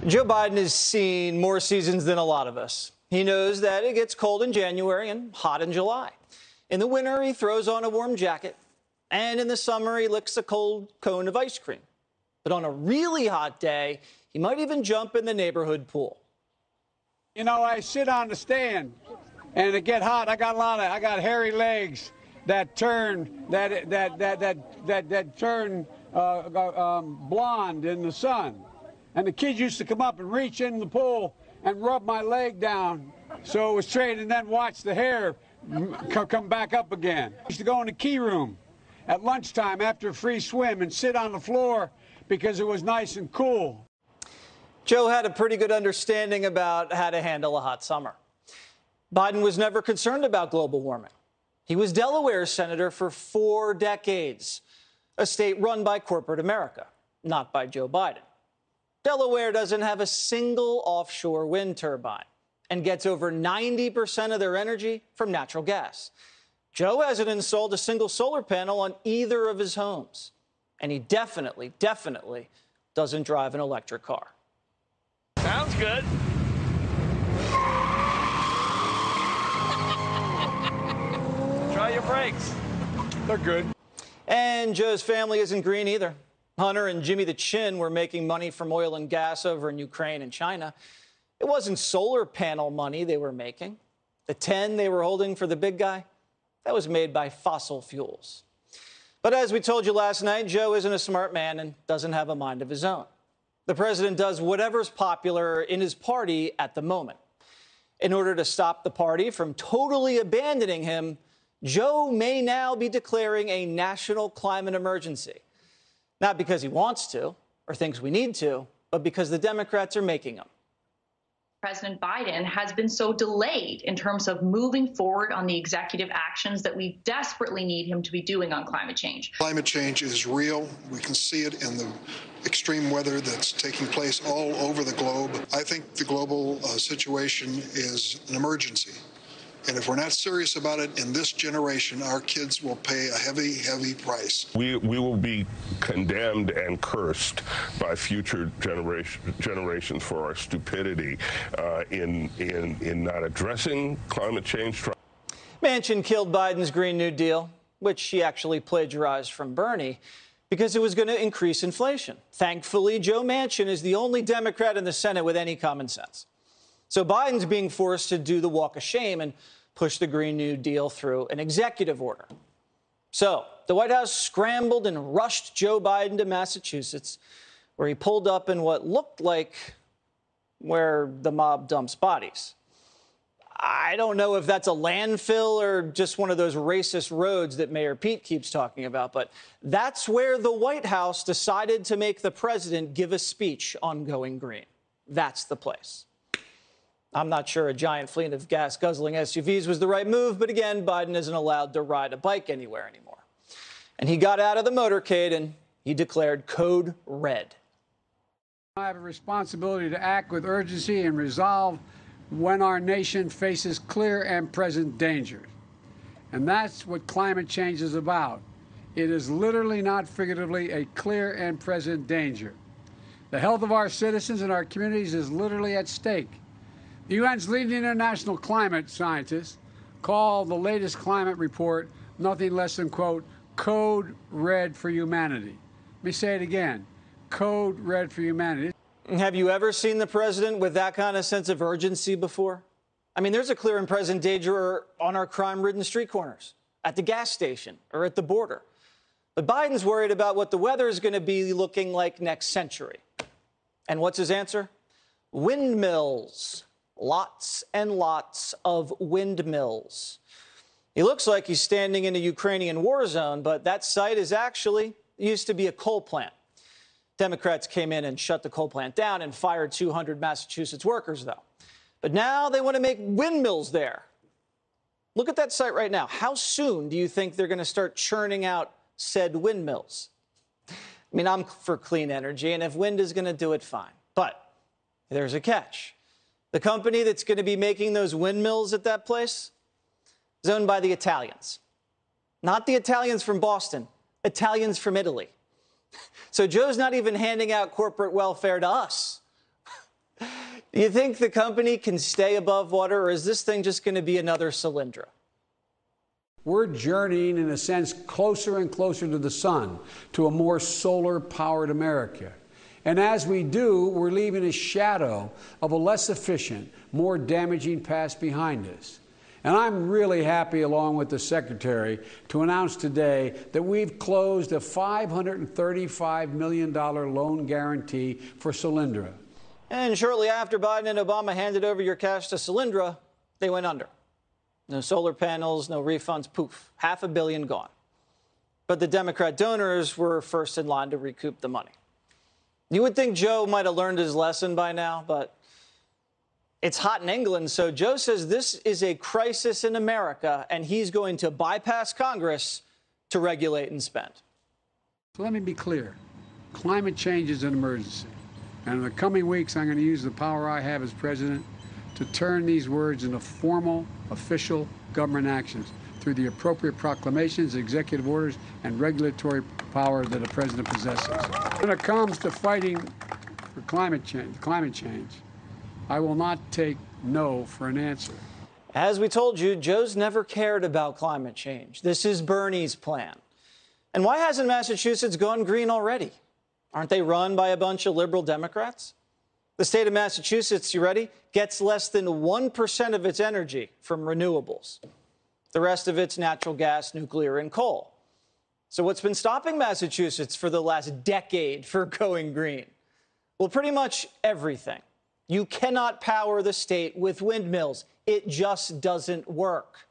Joe Biden has seen more seasons than a lot of us. He knows that it gets cold in January and hot in July. In the winter, he throws on a warm jacket. And in the summer, he licks a cold cone of ice cream. But on a really hot day, he might even jump in the neighborhood pool. You know, I sit on the stand and it get hot. I got hairy legs that turn blonde in the sun. And the kids used to come up and reach in the pool and rub my leg down so it was straight, and then watch the hair come back up again. I used to go in the key room at lunchtime after a free swim and sit on the floor because it was nice and cool. Joe had a pretty good understanding about how to handle a hot summer. Biden was never concerned about global warming. He was Delaware's senator for 4 decades, a state run by corporate America, not by Joe Biden. Delaware doesn't have a single offshore wind turbine and gets over 90% of their energy from natural gas. Joe hasn't installed a single solar panel on either of his homes. And he definitely doesn't drive an electric car. Sounds good. Try your brakes. They're good. And Joe's family isn't green either. Hunter and Jimmy the Chin were making money from oil and gas over in Ukraine and China. It wasn't solar panel money they were making. The 10 they were holding for the big guy, that was made by fossil fuels. But as we told you last night, Joe isn't a smart man and doesn't have a mind of his own. The president does whatever's popular in his party at the moment. In order to stop the party from totally abandoning him, Joe may now be declaring a national climate emergency. Not because he wants to or thinks we need to, but because the Democrats are making him. President Biden has been so delayed in terms of moving forward on the executive actions that we desperately need him to be doing on climate change. Climate change is real. We can see it in the extreme weather that's taking place all over the globe. I think the global situation is an emergency. And if we're not serious about it in this generation, our kids will pay a heavy, heavy price. We will be condemned and cursed by future generations for our stupidity in not addressing climate change. Manchin killed Biden's Green New Deal, which he actually plagiarized from Bernie, because it was going to increase inflation. Thankfully, Joe Manchin is the only Democrat in the Senate with any common sense. So Biden's being forced to do the walk of shame and push the Green New Deal through an executive order. So the White House scrambled and rushed Joe Biden to Massachusetts, where he pulled up in what looked like where the mob dumps bodies. I don't know if that's a landfill or just one of those racist roads that Mayor Pete keeps talking about, but that's where the White House decided to make the president give a speech on going green. That's the place. I'm not sure a giant fleet of gas-guzzling SUVs was the right move, but again, Biden isn't allowed to ride a bike anywhere anymore. And he got out of the motorcade and he declared code red. I have a responsibility to act with urgency and resolve when our nation faces clear and present dangers. And that's what climate change is about. It is literally, not figuratively, a clear and present danger. The health of our citizens and our communities is literally at stake. The UN's leading international climate scientists call the latest climate report nothing less than, quote, code red for humanity. Let me say it again, code red for humanity. Have you ever seen the president with that kind of sense of urgency before? I mean, there's a clear and present danger on our crime-ridden street corners, at the gas station, or at the border. But Biden's worried about what the weather is going to be looking like next century. And what's his answer? Windmills. Lots and lots of windmills. He looks like he's standing in a Ukrainian war zone, but that site is actually used to be a coal plant. Democrats came in and shut the coal plant down and fired 200 Massachusetts workers, though. But now they want to make windmills there. Look at that site right now. How soon do you think they're going to start churning out said windmills? I mean, I'm for clean energy, and if wind is going to do it, fine. But there's a catch. The company that's going to be making those windmills at that place is owned by the Italians. Not the Italians from Boston, Italians from Italy. So Joe's not even handing out corporate welfare to us. Do you think the company can stay above water, or is this thing just going to be another Solyndra? We're journeying, in a sense, closer and closer to the sun, to a more solar-powered America. And as we do, we're leaving a shadow of a less efficient, more damaging past behind us. And I'm really happy, along with the Secretary, to announce today that we've closed a $535 million loan guarantee for Solyndra. And shortly after Biden and Obama handed over your cash to Solyndra, they went under. No solar panels, no refunds, poof, $500 million gone. But the Democrat donors were first in line to recoup the money. You would think Joe might have learned his lesson by now, but it's hot in England, so Joe says this is a crisis in America, and he's going to bypass Congress to regulate and spend. So let me be clear. Climate change is an emergency. And in the coming weeks, I'm going to use the power I have as president to turn these words into formal, official government actions through the appropriate proclamations, executive orders, and regulatory power that a president possesses. When it comes to fighting for climate change, I will not take no for an answer. As we told you, Joe's never cared about climate change. This is Bernie's plan. And why hasn't Massachusetts gone green already? Aren't they run by a bunch of liberal Democrats? The state of Massachusetts, you ready, gets less than 1% of its energy from renewables. The rest of it's natural gas, nuclear, and coal. So what's been stopping Massachusetts for the last decade for going green? Well, pretty much everything. You cannot power the state with windmills. It just doesn't work.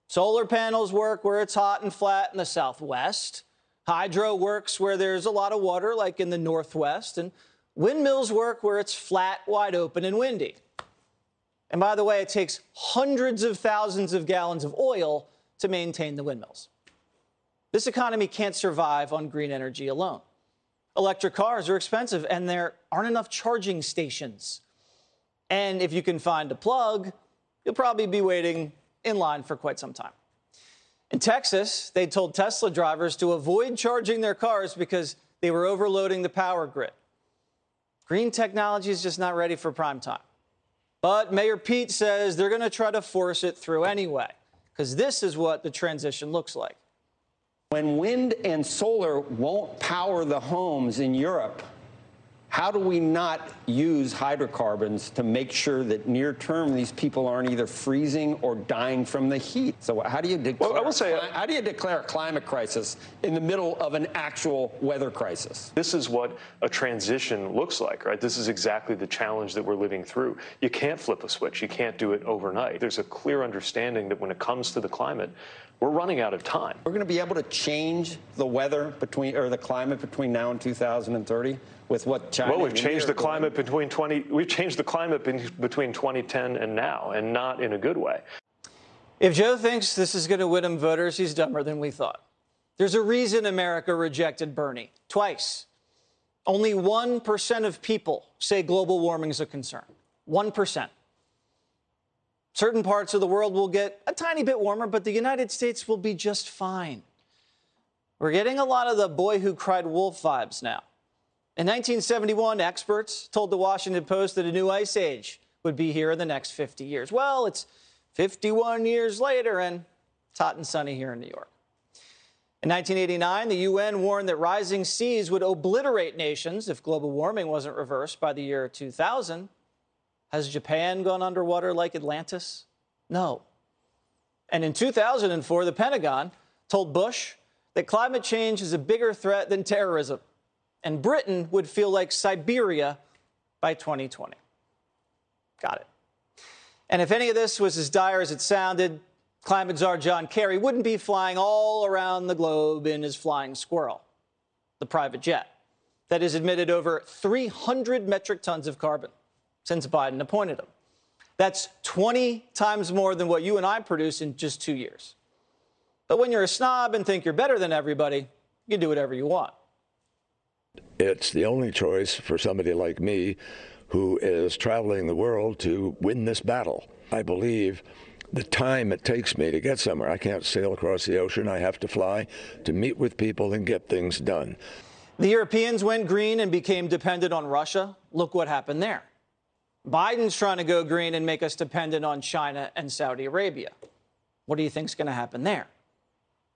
Solar panels work where it's hot and flat in the Southwest. Hydro works where there's a lot of water, like in the Northwest. And windmills work where it's flat, wide open, and windy. And by the way, it takes hundreds of thousands of gallons of oil to maintain the windmills. This economy can't survive on green energy alone. Electric cars are expensive, and there aren't enough charging stations. And if you can find a plug, you'll probably be waiting in line for quite some time. In Texas, they told Tesla drivers to avoid charging their cars because they were overloading the power grid. Green technology is just not ready for prime time. But Mayor Pete says they're going to try to force it through anyway, because this is what the transition looks like. When wind and solar won't power the homes in Europe, how do we not use hydrocarbons to make sure that near term these people aren't either freezing or dying from the heat? So how do you declare, how do you declare a climate crisis in the middle of an actual weather crisis? This is what a transition looks like, right? This is exactly the challenge that we're living through. You can't flip a switch. You can't do it overnight. There's a clear understanding that when it comes to the climate, we're running out of time. We're going to be able to change the weather the climate between now and 2030 with what China. Well, we've changed the climate between 2010 and now, and not in a good way. If Joe thinks this is going to win him voters, he's dumber than we thought. There's a reason America rejected Bernie twice. Only 1% of people say global warming is a concern. 1%. Certain parts of the world will get a tiny bit warmer, but the United States will be just fine. We're getting a lot of the boy who cried wolf vibes now. In 1971, experts told the Washington Post that a new ice age would be here in the next 50 years. Well, it's 51 years later, and it's hot and sunny here in New York. In 1989, the UN warned that rising seas would obliterate nations if global warming wasn't reversed by the year 2000. Has Japan gone underwater like Atlantis? No. And in 2004, the Pentagon told Bush that climate change is a bigger threat than terrorism, and Britain would feel like Siberia by 2020. Got it. And if any of this was as dire as it sounded, climate czar John Kerry wouldn't be flying all around the globe in his flying squirrel, the private jet that has emitted over 300 metric tons of carbon since Biden appointed him. That's 20 times more than what you and I produce in just 2 years. But when you're a snob and think you're better than everybody, you can do whatever you want. It's the only choice for somebody like me who is traveling the world to win this battle. I believe the time it takes me to get somewhere. I can't sail across the ocean. I have to fly to meet with people and get things done. The Europeans went green and became dependent on Russia. Look what happened there. Biden's trying to go green and make us dependent on China and Saudi Arabia. What do you think's going to happen there?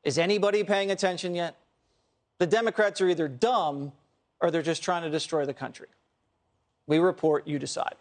Is anybody paying attention yet? The Democrats are either dumb or they're just trying to destroy the country. We report, you decide.